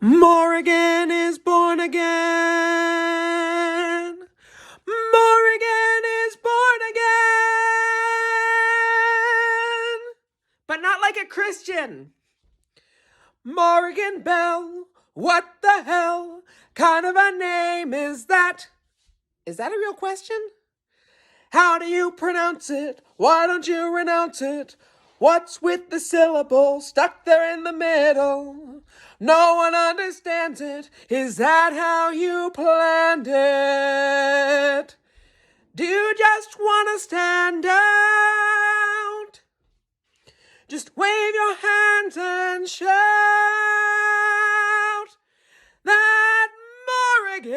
Morrigan is born again. Morrigan is born again. But not like a Christian. Morrigan Belle, what the hell kind of a name is that? Is that a real question? How do you pronounce it? Why don't you renounce it? What's with the syllable stuck there in the middle? No one understands it. Is that how you planned it? Do you just want to stand out? Just wave your hands and shout that Morrigan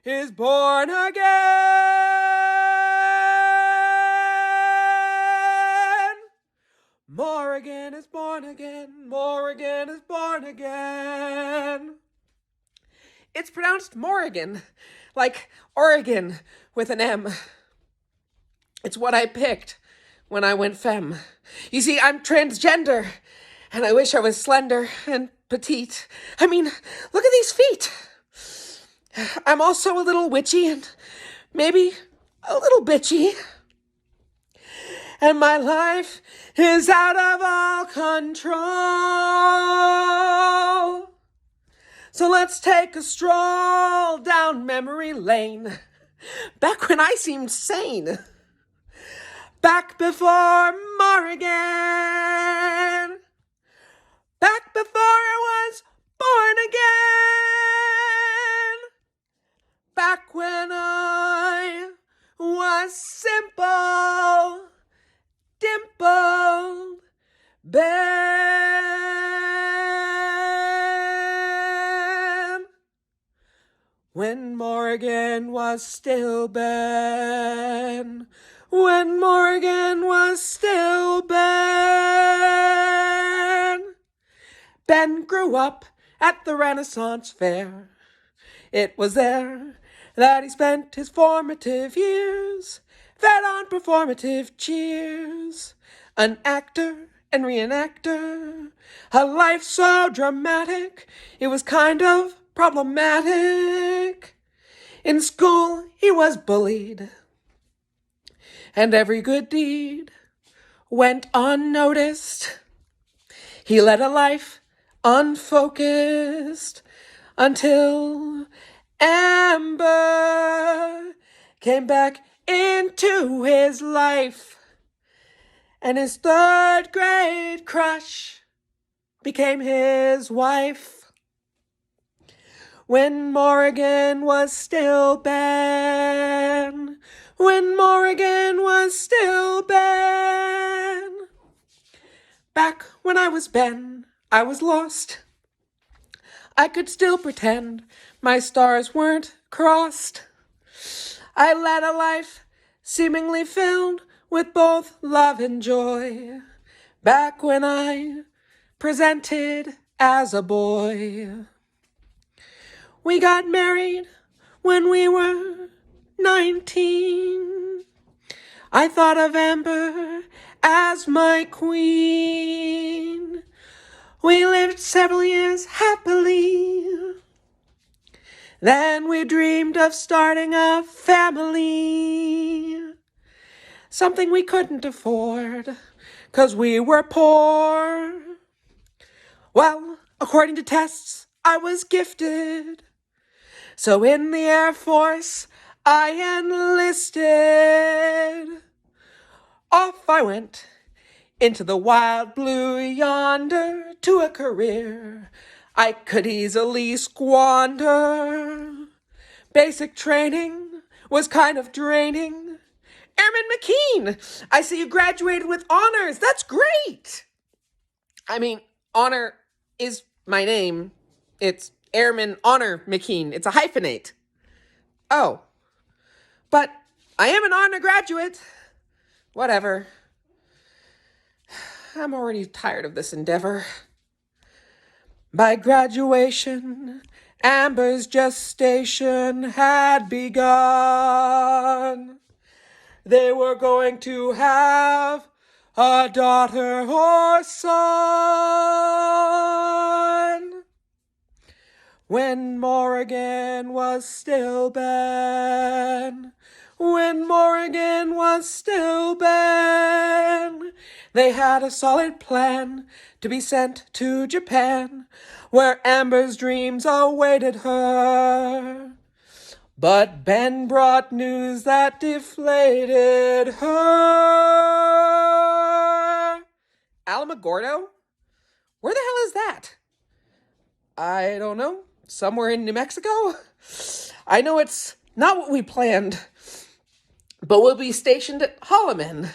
is born again. Morrigan is born again. Morrigan is born again. It's pronounced Morrigan, like Oregon with an M. It's what I picked when I went femme. You see, I'm transgender, and I wish I was slender and petite. I mean, look at these feet. I'm also a little witchy and maybe a little bitchy. And my life is out of all control. So let's take a stroll down memory lane. Back when I seemed sane. Back before Morrigan. Back before I was born again. Back when I was simple, dimpled, Ben. When Morrigan was still Ben. When Morrigan was still Ben. Ben grew up at the Renaissance Fair. It was there that he spent his formative years, fed on performative cheers. An actor and reenactor, a life so dramatic, it was kind of problematic. In school, he was bullied, and every good deed went unnoticed. He led a life unfocused until Amber came back into his life, and his third grade crush became his wife. When Morrigan was still Ben. When Morrigan was still Ben. Back when I was Ben, I was lost. I could still pretend my stars weren't crossed. I led a life seemingly filled with both love and joy. Back when I presented as a boy. We got married when we were 19. I thought of Amber as my queen. We lived several years happily. Then we dreamed of starting a family. Something we couldn't afford, 'cause we were poor. Well, according to tests, I was gifted. So in the Air Force, I enlisted. Off I went into the wild blue yonder to a career I could easily squander. Basic training was kind of draining. Airman McKean, I see you graduated with honors. That's great. I mean, honor is my name. It's Airman Honor McKean. It's a hyphenate. Oh, but I am an honor graduate. Whatever. I'm already tired of this endeavor. By graduation, Amber's gestation had begun. They were going to have a daughter or son. when Morrigan was still Ben. When Morrigan was still Ben, they had a solid plan to be sent to Japan, where Amber's dreams awaited her. But Ben brought news that deflated her. Alamogordo? Where the hell is that? I don't know. Somewhere in New Mexico? I know it's not what we planned, but we'll be stationed at Holloman.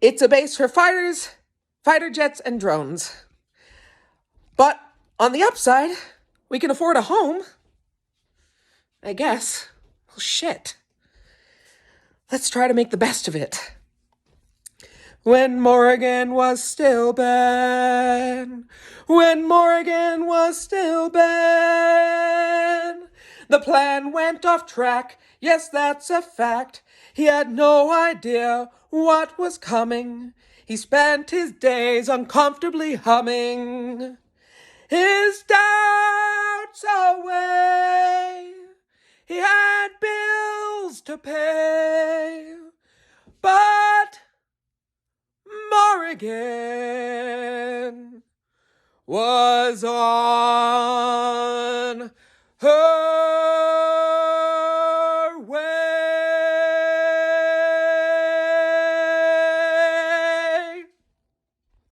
It's a base for fighters, fighter jets, and drones. But on the upside, we can afford a home. I guess. Well, shit. Let's try to make the best of it. When Morrigan was still Ben. When Morrigan was still Ben. The plan went off track. Yes, that's a fact. He had no idea what was coming. He spent his days uncomfortably humming his doubts away. He had bills to pay, but Morrigan was on her